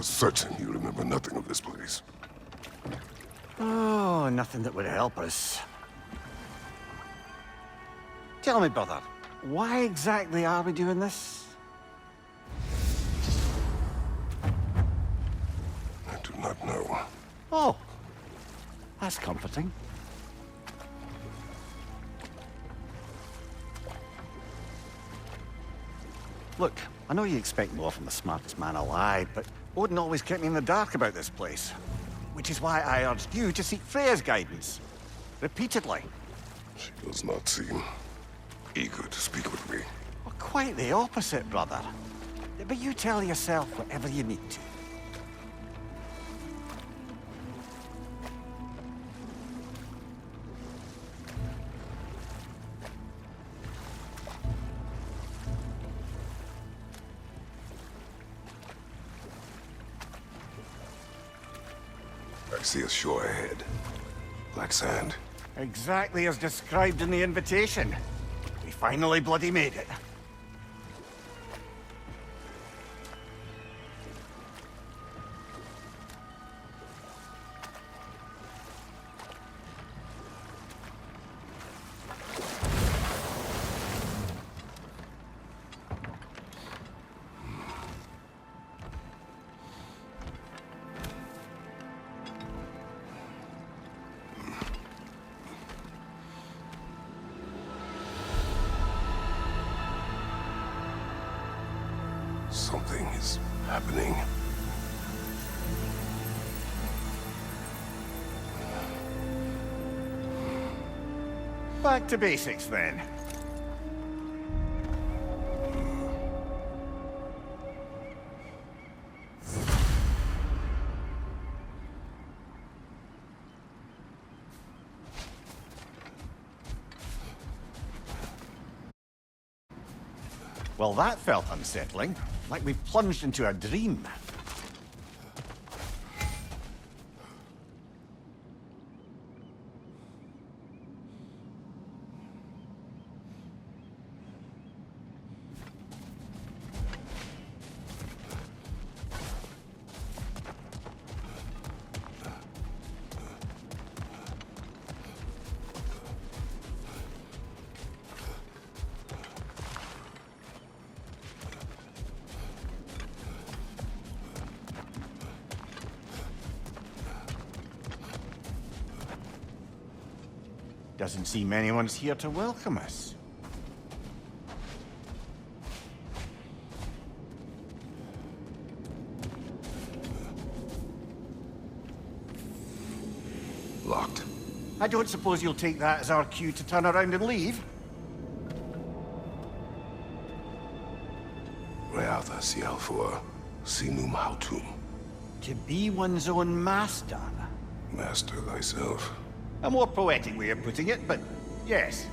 certain you remember nothing of this place. Oh, nothing that would help us. Tell me, brother, why exactly are we doing this? I do not know. Oh, that's comforting. Look, I know you expect more from the smartest man alive, but Odin always kept me in the dark about this place. Which is why I urged you to seek Freya's guidance. Repeatedly. She does not seem eager to speak with me. Well, quite the opposite, brother. But you tell yourself whatever you need to. I see a shore ahead. Black sand. Exactly as described in the invitation. We finally bloody made it. Something is happening. Back to basics, then. Well, that felt unsettling. Like we plunged into a dream. Doesn't seem anyone's here to welcome us. Locked. I don't suppose you'll take that as our cue to turn around and leave? Reatha Sialfur, Sinum Hautum. To be one's own master. Master thyself. A more poetic way of putting it, but yes.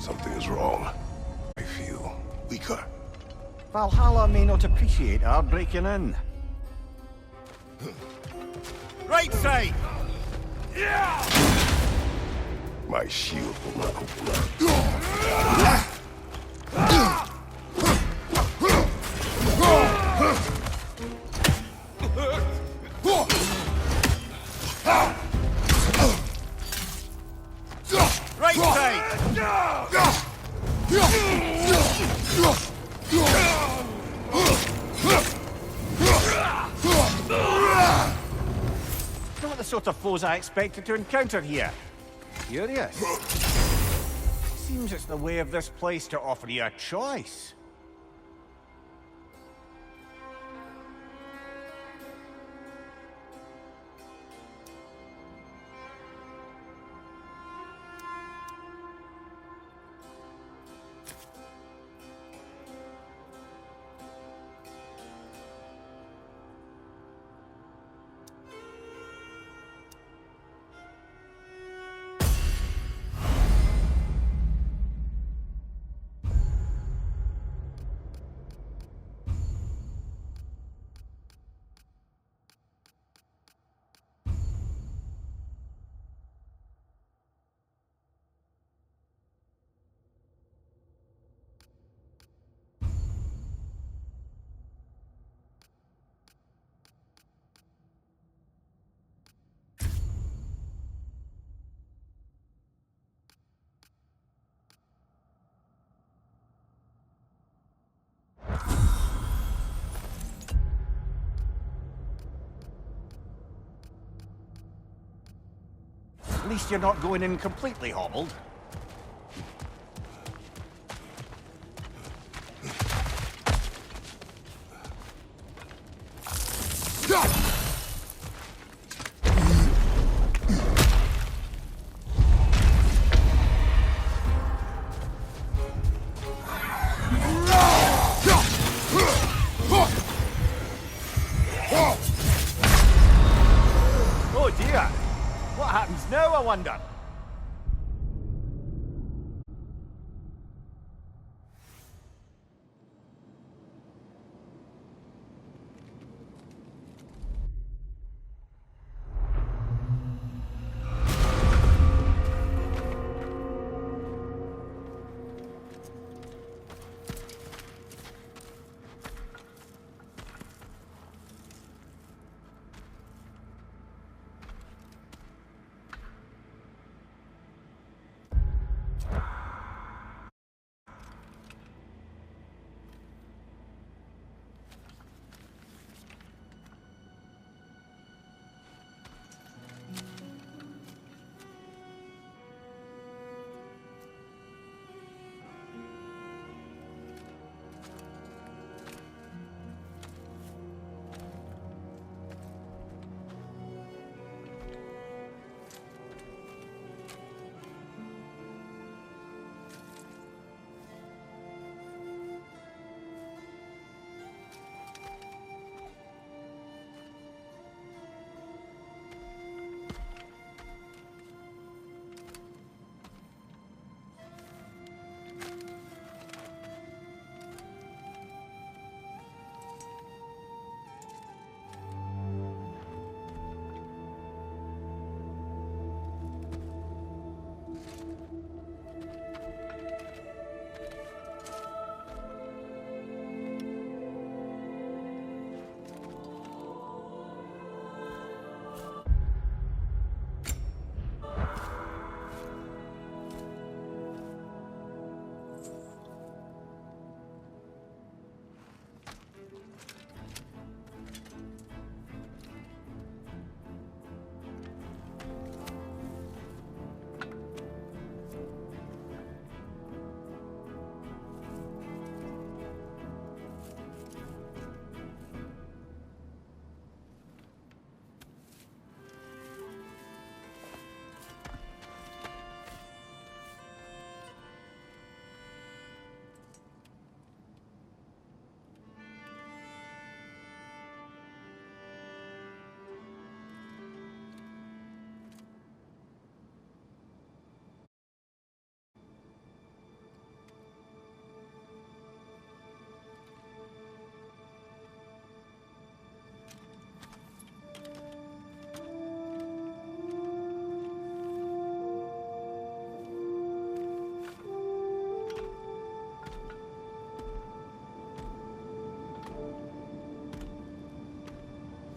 Something is wrong. I feel weaker. Valhalla may not appreciate our breaking in. Right side! My shield will not open up. Right side! Not the sort of foes I expected to encounter here. Curious. Seems it's the way of this place to offer you a choice. At least you're not going in completely hobbled. Oh dear! What happens now, I wonder?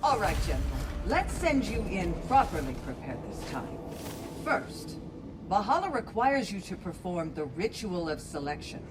All right, gentlemen. Let's send you in properly prepared this time. First, Valhalla requires you to perform the ritual of selection.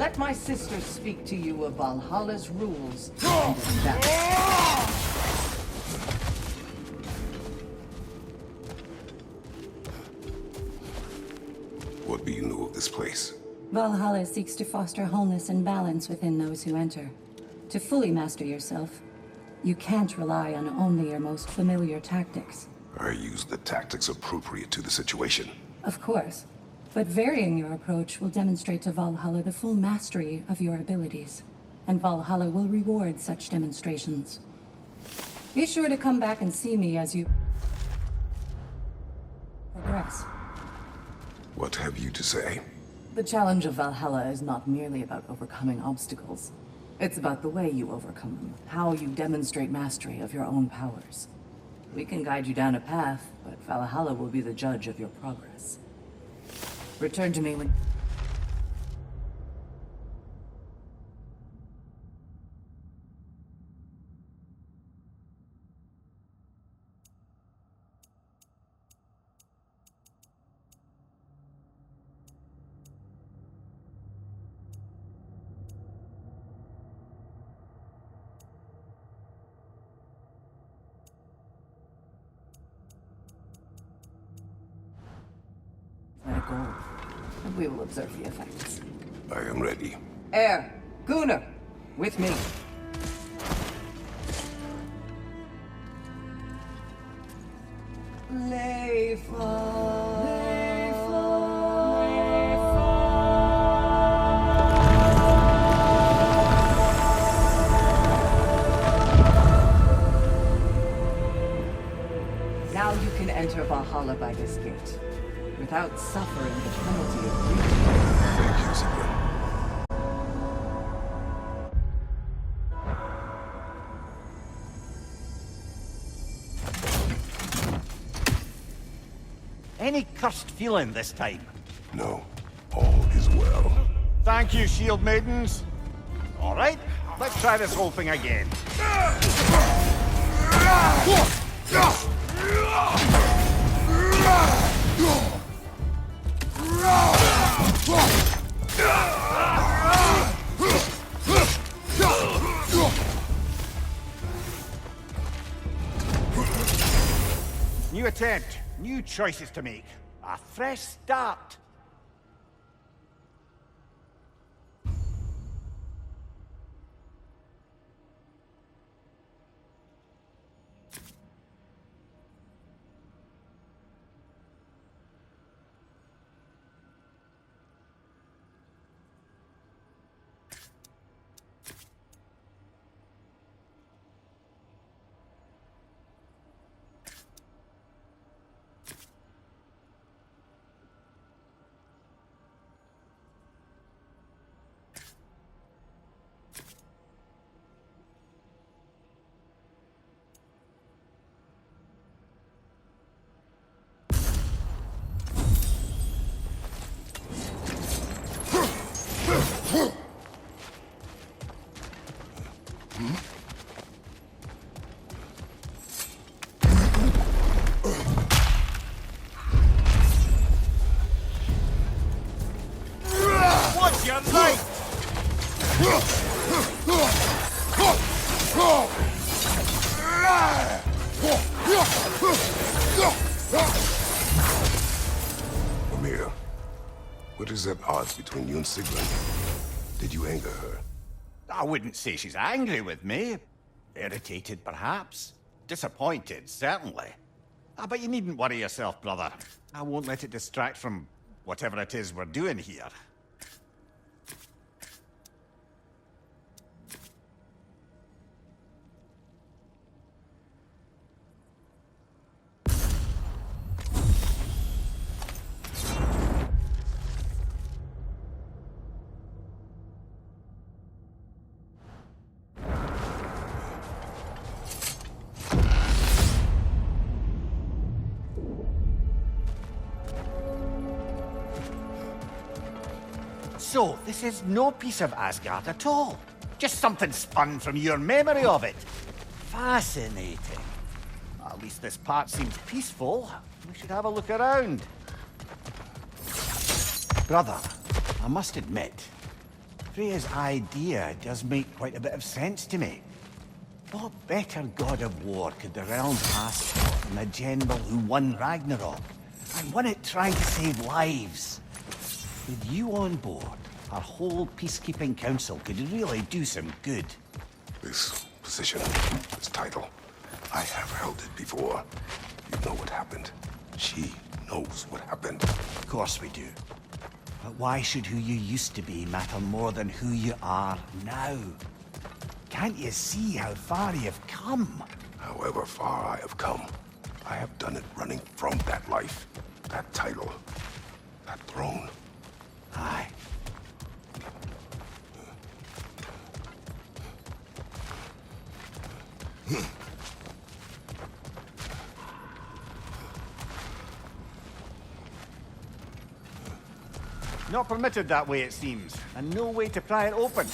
let my sister speak to you of Valhalla's rules and establishments. What do you know of this place? Valhalla seeks to foster wholeness and balance within those who enter. To fully master yourself, you can't rely on only your most familiar tactics. I use the tactics appropriate to the situation. Of course, but varying your approach will demonstrate to Valhalla the full mastery of your abilities, and Valhalla will reward such demonstrations. Be sure to come back and see me as you progress. What have you to say? The challenge of Valhalla is not merely about overcoming obstacles. It's about the way you overcome them, how you demonstrate mastery of your own powers. We can guide you down a path, but Valhalla will be the judge of your progress. Return to me when... Let it go, and we will observe the effects. I am ready. Air, Gunnar, with me. Now you can enter Valhalla by this gate, without suffering the penalty of grief. Thank you, Sigrun. Any cursed feeling this time? No, all is well. Thank you, shield maidens. All right, let's try this whole thing again. New attempt, new choices to make. A fresh start. What's your life? Amir, what is at odds between you and Sigrun? Did you anger her? I wouldn't say she's angry with me. Irritated, perhaps. Disappointed, certainly. But you needn't worry yourself, brother. I won't let it distract from whatever it is we're doing here. So, this is no piece of Asgard at all. Just something spun from your memory of it. Fascinating. At least this part seems peaceful. We should have a look around. Brother, I must admit, Freya's idea does make quite a bit of sense to me. What better god of war could the realms ask for than a general who won Ragnarok, and won it trying to save lives? With you on board, our whole peacekeeping council could really do some good. This position, this title, I have held it before. You know what happened. She knows what happened. Of course we do. But why should who you used to be matter more than who you are now? Can't you see how far you've come? However far I have come, I have done it running from that life, that title, that throne. Aye. Not permitted that way, it seems, and no way to pry it open.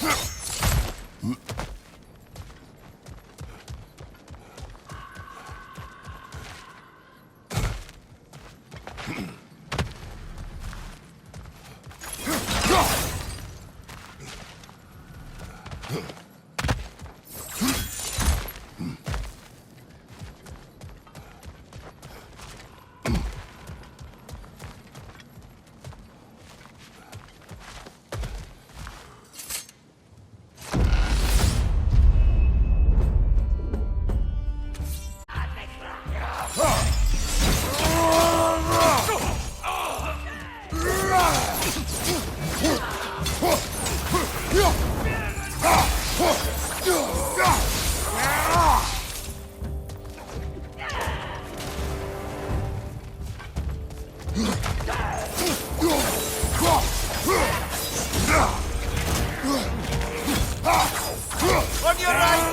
On your right!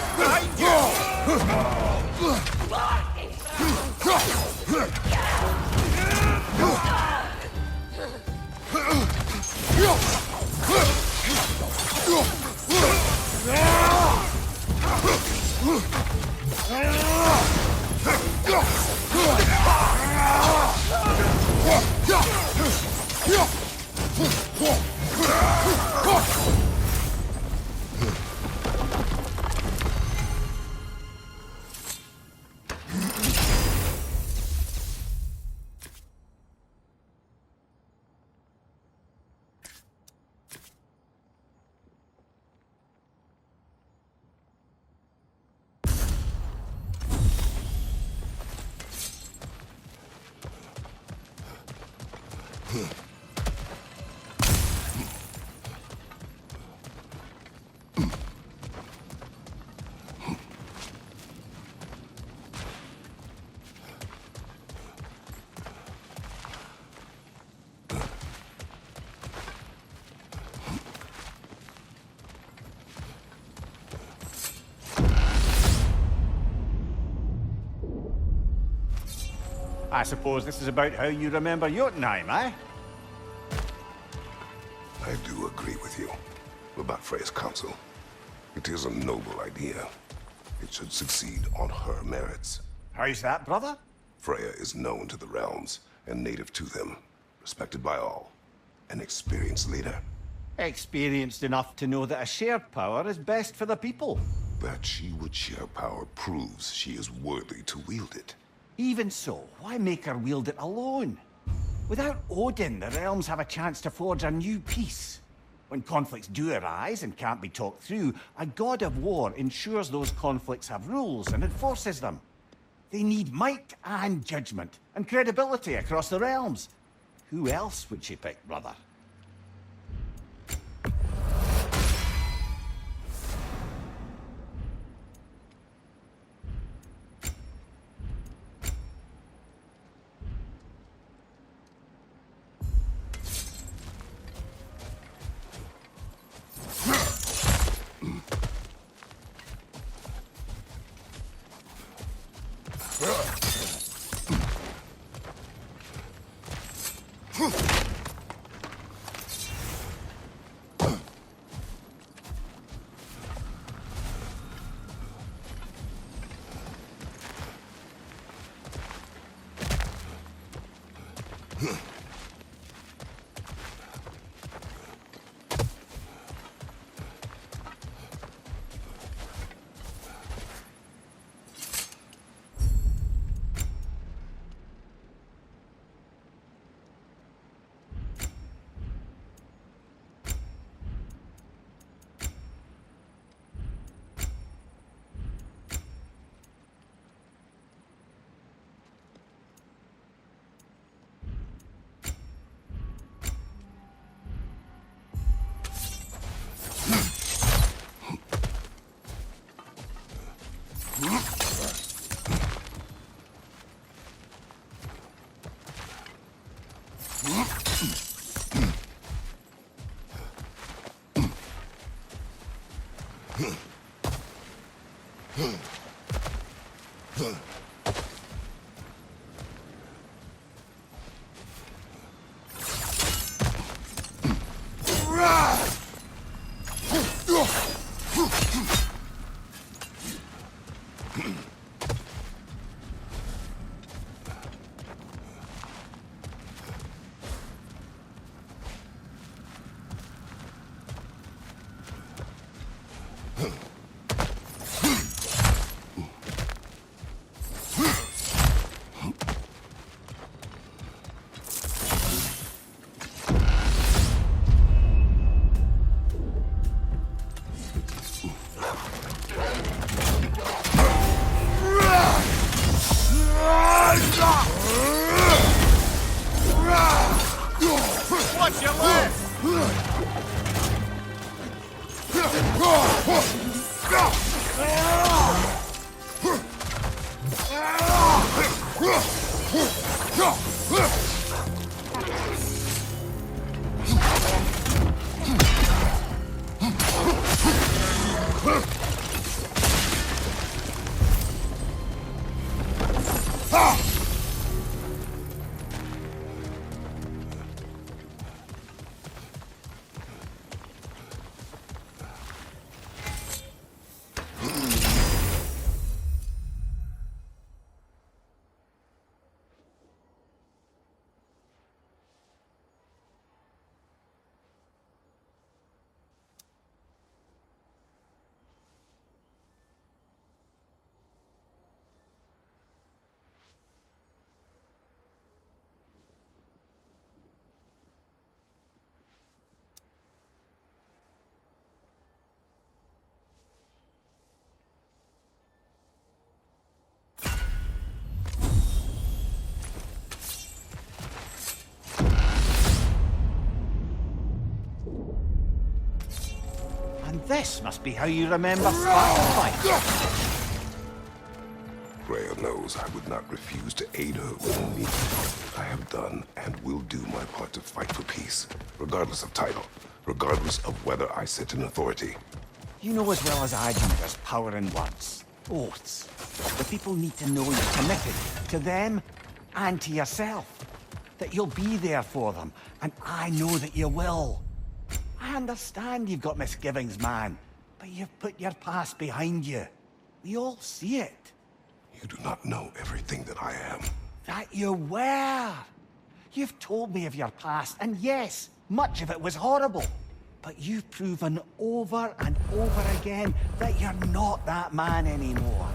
Behind I suppose this is about how you remember Jotunheim, eh? I do agree with you about Freya's council. It is a noble idea. It should succeed on her merits. How's that, brother? Freya is known to the realms and native to them, respected by all. An experienced leader. Experienced enough to know that a shared power is best for the people. That she would share power proves she is worthy to wield it. Even so, why make her wield it alone? Without Odin, the realms have a chance to forge a new peace. When conflicts do arise and can't be talked through, a god of war ensures those conflicts have rules and enforces them. They need might and judgment, and credibility across the realms. Who else would she pick, brother? Watch your left! And this must be how you remember Spartan. Rhea knows I would not refuse to aid her when needed. I have done and will do my part to fight for peace, regardless of title, regardless of whether I sit in authority. You know as well as I do there's power in words. Oaths. The people need to know you're committed to them and to yourself. That you'll be there for them, and I know that you will. I understand you've got misgivings, man, but you've put your past behind you. We all see it. You do not know everything that I am. That you were. You've told me of your past, and yes, much of it was horrible. But you've proven over and over again that you're not that man anymore.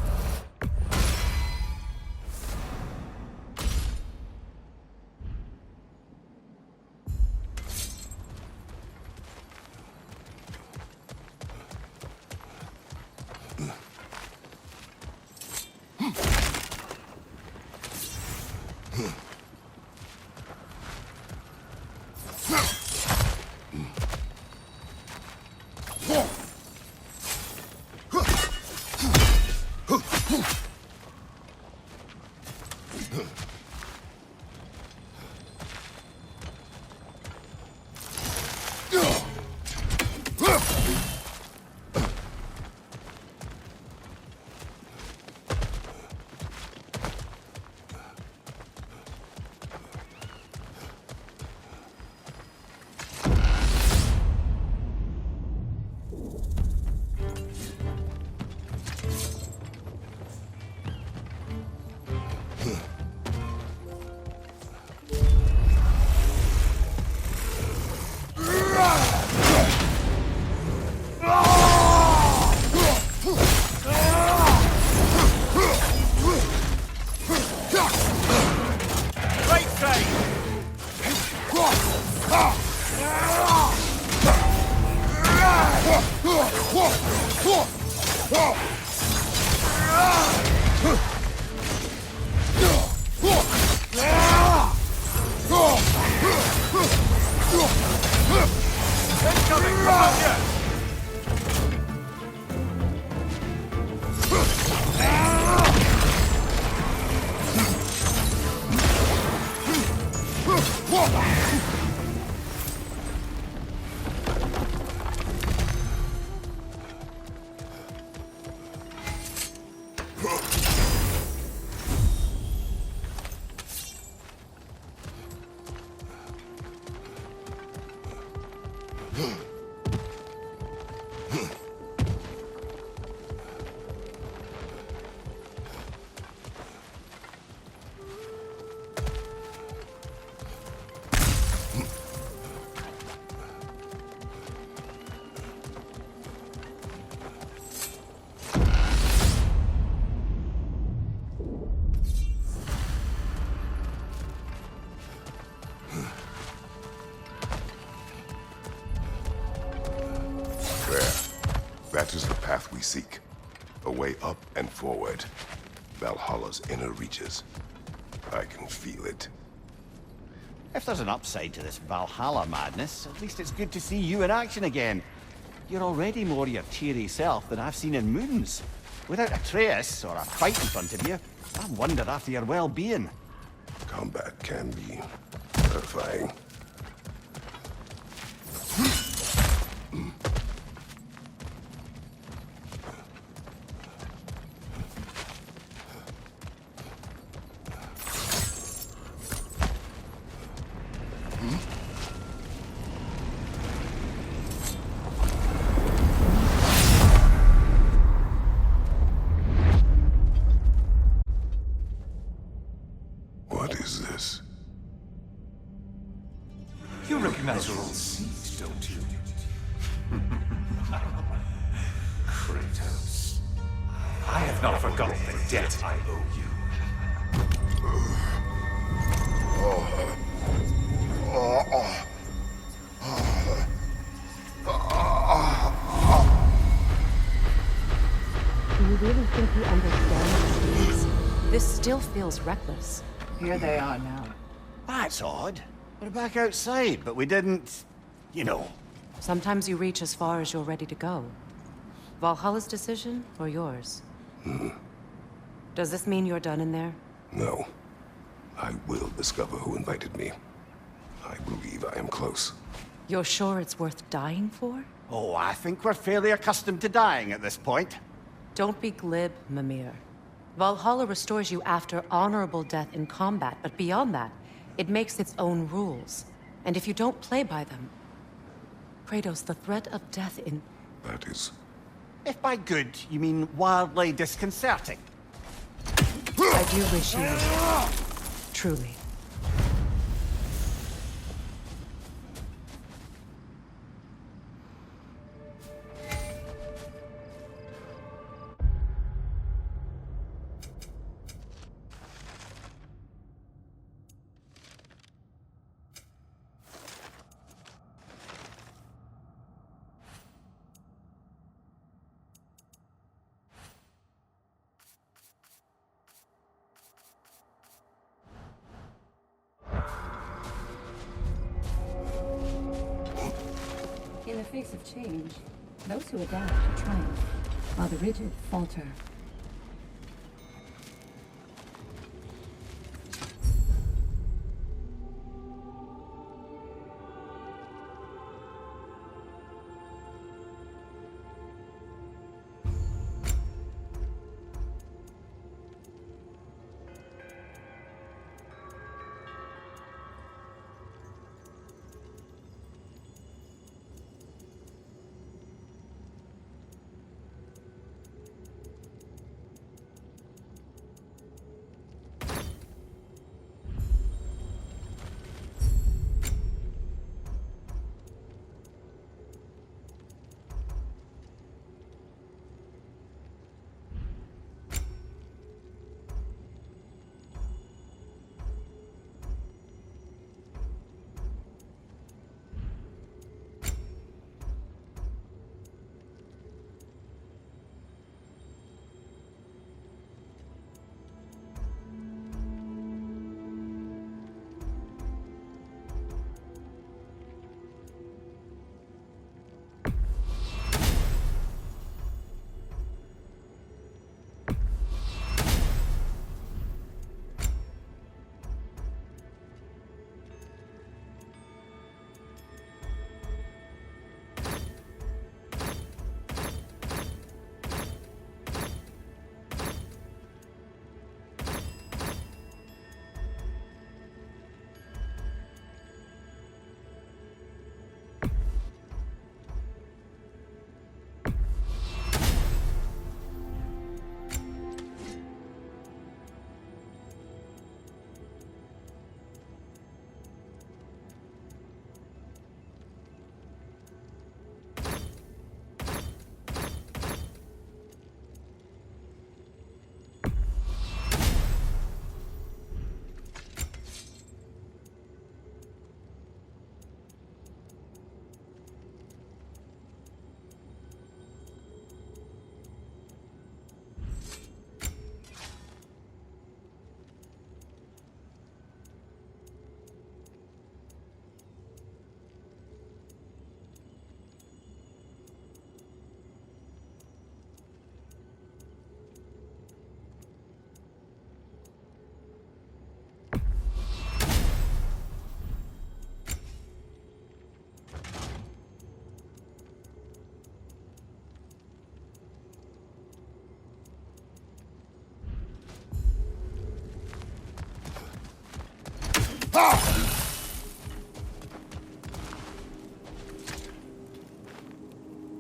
Incoming! Come on, That is the path we seek. A way up and forward. Valhalla's inner reaches. I can feel it. If there's an upside to this Valhalla madness, at least it's good to see you in action again. You're already more your cheery self than I've seen in moons. Without a trace or a fight in front of you, I've wondered after your well-being. Combat can be terrifying. What is this? You recognize your old seat, don't you? Kratos. I have not forgotten the debt I owe you. Do you really think you understand this? This still feels reckless. Here they are now. That's odd. We're back outside, but we didn't... you know. Sometimes you reach as far as you're ready to go. Valhalla's decision, or yours? Does this mean you're done in there? No. I will discover who invited me. I believe I am close. You're sure it's worth dying for? Oh, I think we're fairly accustomed to dying at this point. Don't be glib, Mimir. Valhalla restores you after honorable death in combat, but beyond that, it makes its own rules. And if you don't play by them... Kratos, the threat of death in... That is... If by good, you mean wildly disconcerting. I do wish you would. Truly. In the face of change, those who adapt triumph, while the rigid falter.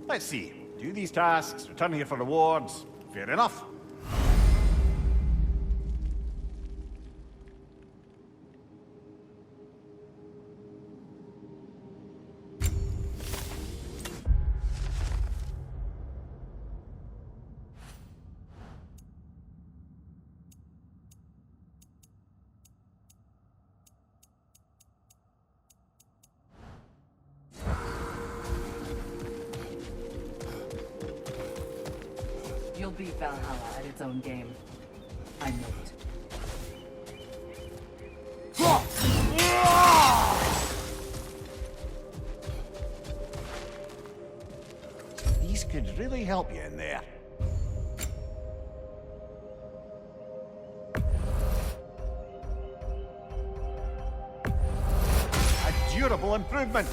Let's see. Do these tasks, return here for rewards. Fair enough. You'll beat Valhalla at its own game. I know it. These could really help you in there. A durable improvement.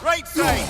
Right side!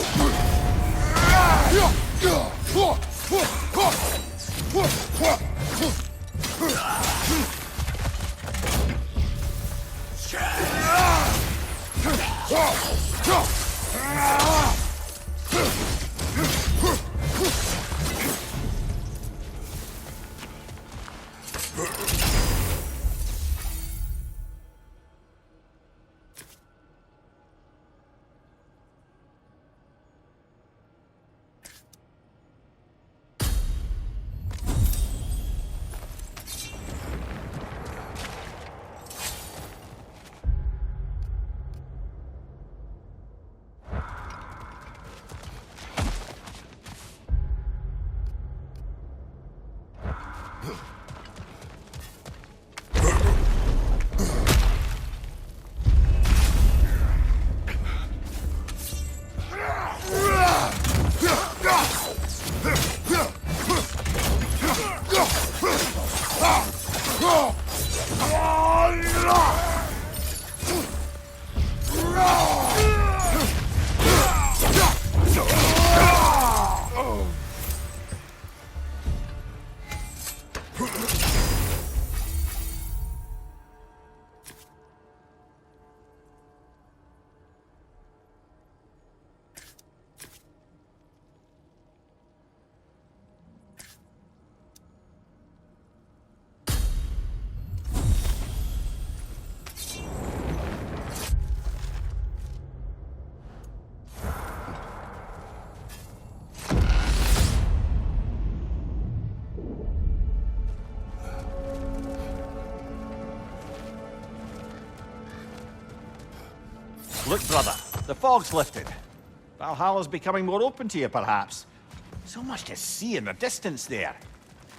Look, brother, the fog's lifted. Valhalla's becoming more open to you, perhaps. So much to see in the distance there.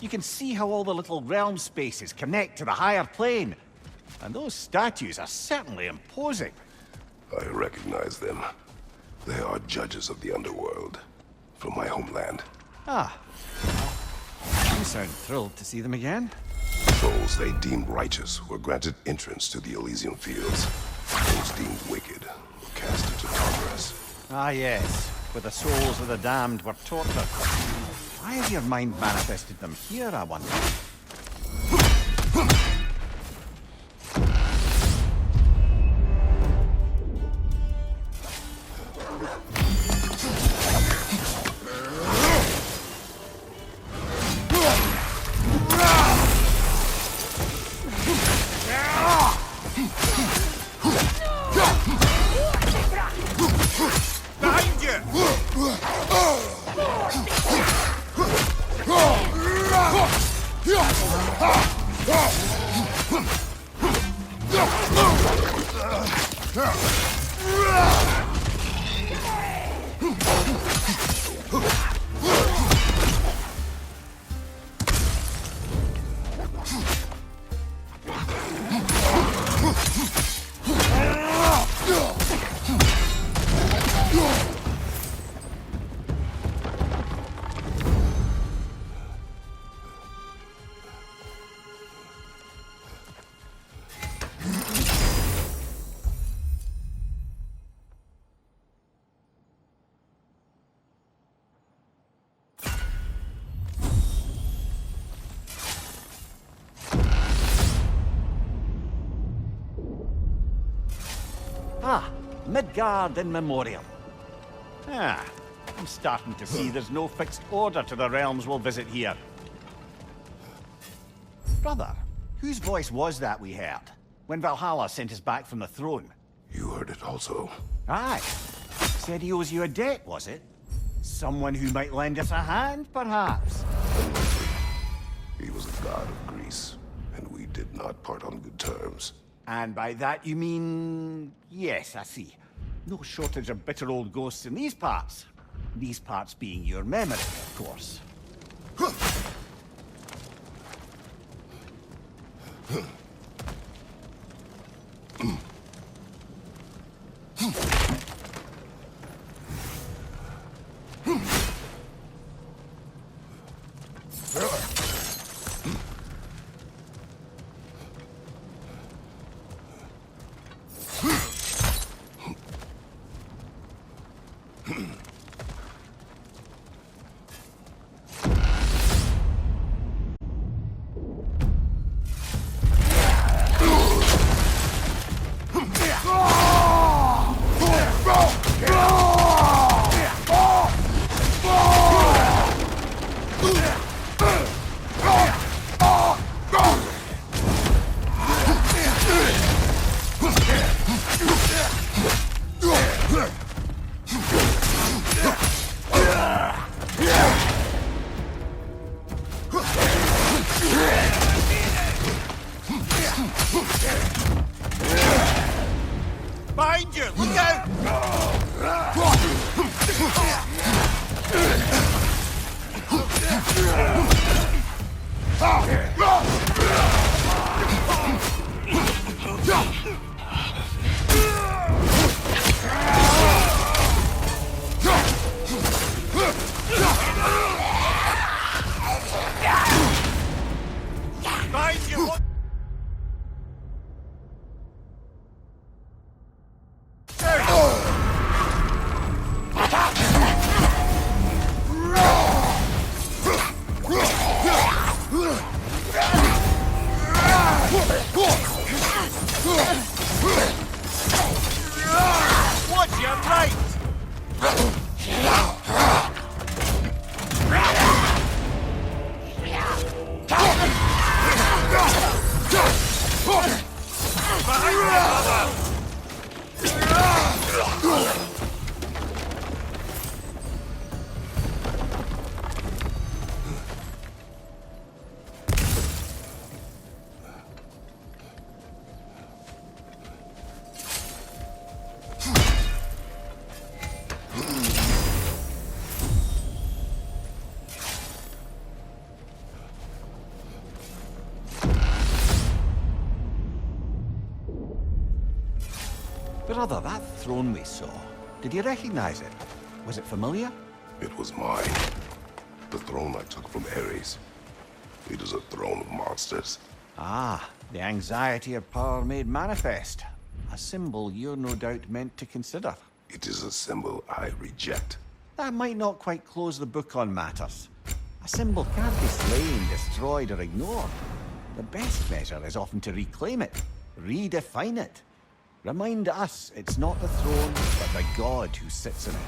You can see how all the little realm spaces connect to the higher plane. And those statues are certainly imposing. I recognize them. They are judges of the underworld. From my homeland. Ah. You sound thrilled to see them again. Souls they deemed righteous were granted entrance to the Elysium Fields. Those deemed wicked were cast into Tartarus. Ah, yes. Where the souls of the damned were tortured. Why has your mind manifested them here, I wonder? Ah, Midgard in memoriam. Ah, I'm starting to see there's no fixed order to the realms we'll visit here. Brother, whose voice was that we heard when Valhalla sent us back from the throne? You heard it also. Aye. Said he owes you a debt, was it? Someone who might lend us a hand, perhaps? Unlikely. He was a god of Greece, and we did not part on good terms. And by that you mean... Yes, I see. No shortage of bitter old ghosts in these parts. These parts being your memory, of course. Brother, that throne we saw, did you recognize it? Was it familiar? It was mine. The throne I took from Ares. It is a throne of monsters. Ah, the anxiety of power made manifest. A symbol you're no doubt meant to consider. It is a symbol I reject. That might not quite close the book on matters. A symbol can't be slain, destroyed, or ignored. The best measure is often to reclaim it, redefine it. Remind us it's not the throne, but the god who sits in it.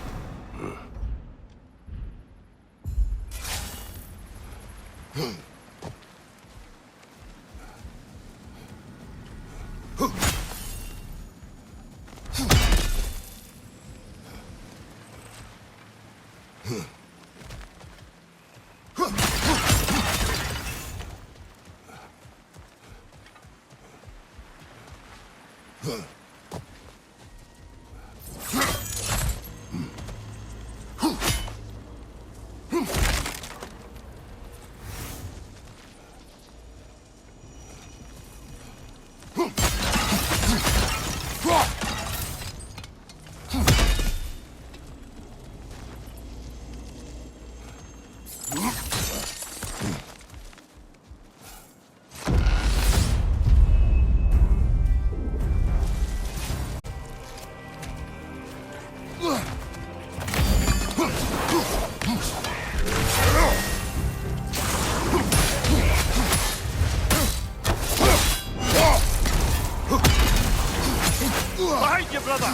Behind you, brother!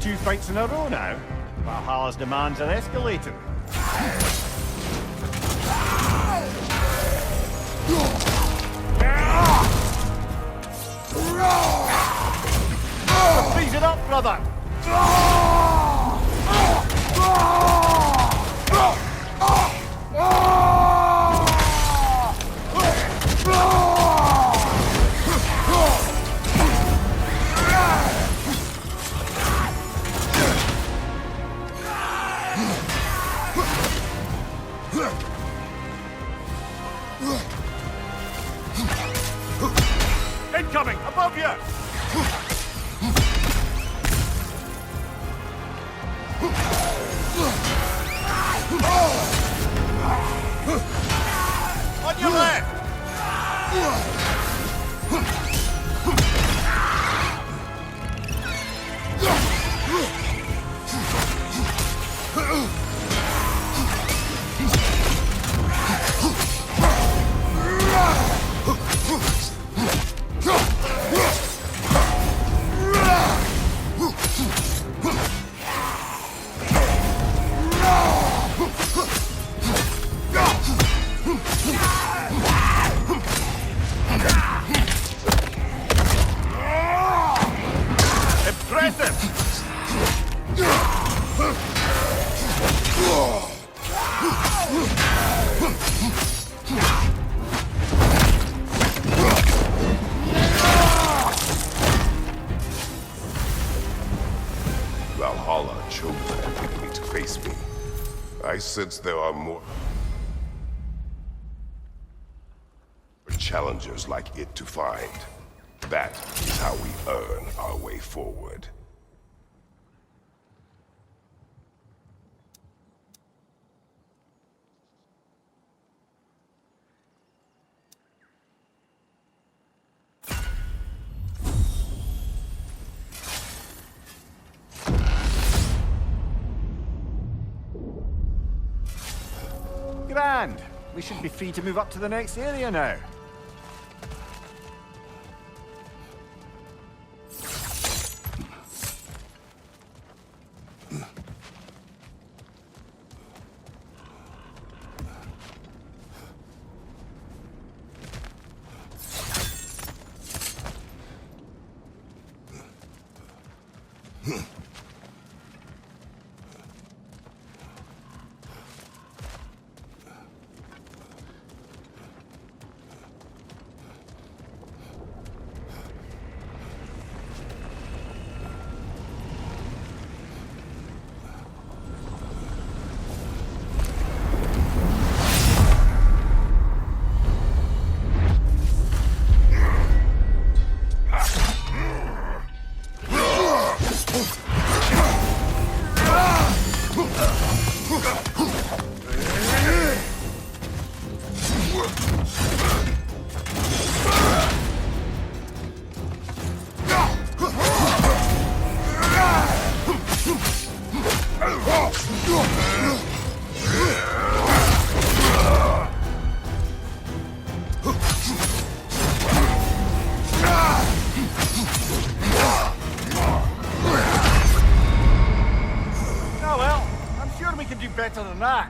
Two fights in a row now. Valhalla's demands are escalating. Freeze it up, brother! Incoming! Above you! On your left! Valhalla chose that enemy to face me. I sense there are more challengers like it to find. That is how we earn our way forward. Grand. We should be free to move up to the next area now. Better than that.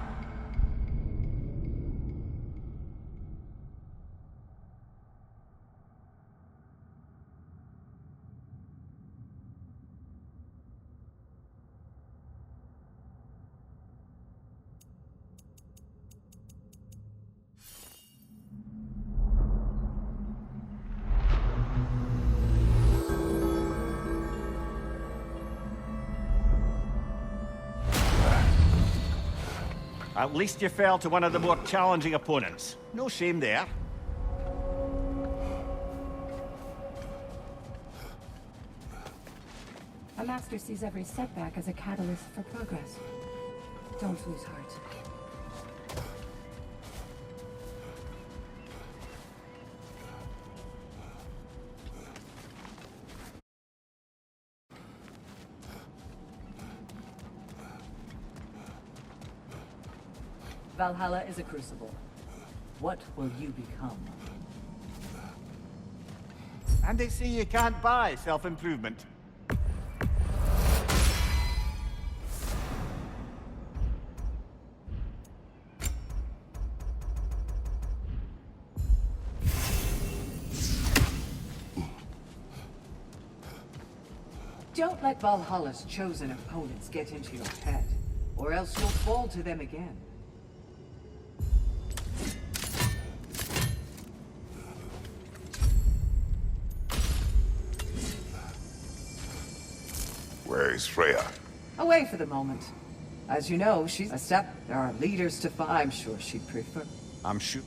At least you fell to one of the more challenging opponents. No shame there. A master sees every setback as a catalyst for progress. Don't lose heart. Valhalla is a crucible. What will you become? And they say you can't buy self-improvement. Don't let Valhalla's chosen opponents get into your head, or else you'll fall to them again. Where is Freya? Away for the moment. As you know, she's a step. There are leaders to find. I'm sure she'd prefer. I'm sure.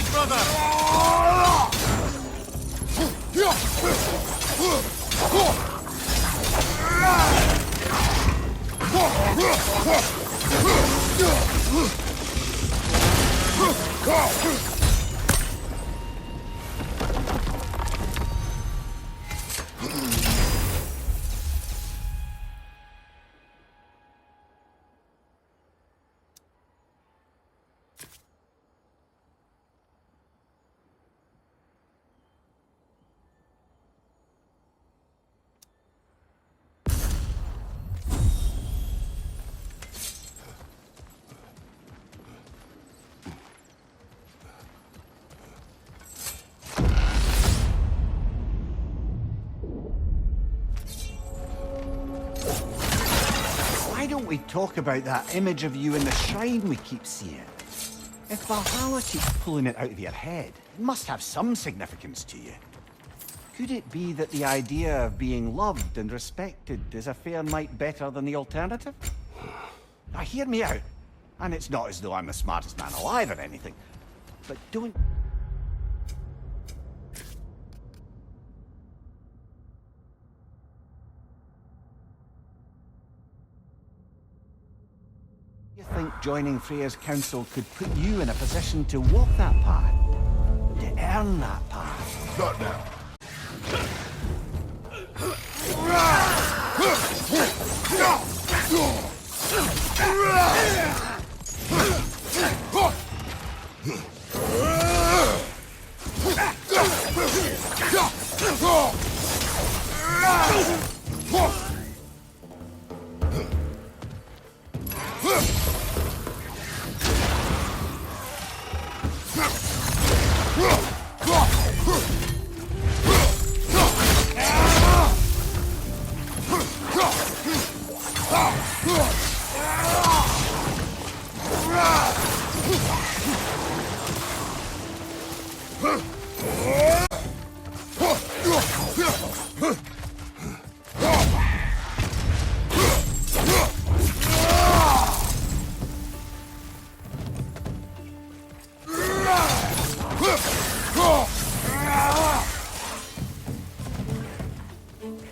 right, brother! Why don't we talk about that image of you in the shrine we keep seeing? If Valhalla keeps pulling it out of your head, it must have some significance to you. Could it be that the idea of being loved and respected is a fair mite better than the alternative? Now hear me out. And it's not as though I'm the smartest man alive or anything. But don't... You think joining Freya's council could put you in a position to walk that path? To earn that path? Not now.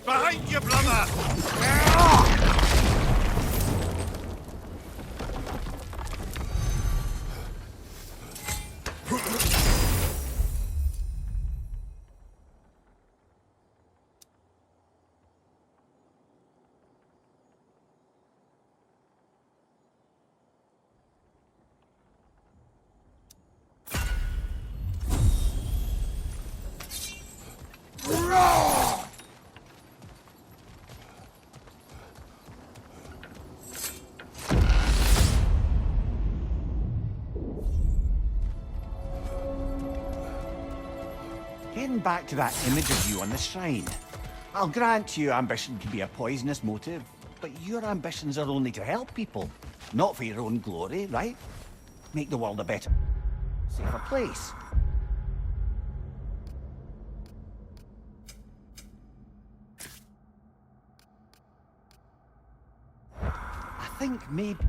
Behind you, brother! Getting back to that image of you on the shrine. I'll grant you ambition can be a poisonous motive, but your ambitions are only to help people, not for your own glory, right? Make the world a better, safer place. I think maybe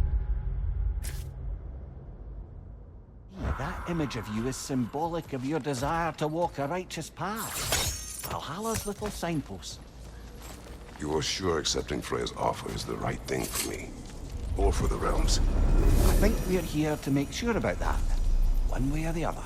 that image of you is symbolic of your desire to walk a righteous path. Valhalla's little signpost. You are sure accepting Freya's offer is the right thing for me? Or for the realms? I think we're here to make sure about that, one way or the other.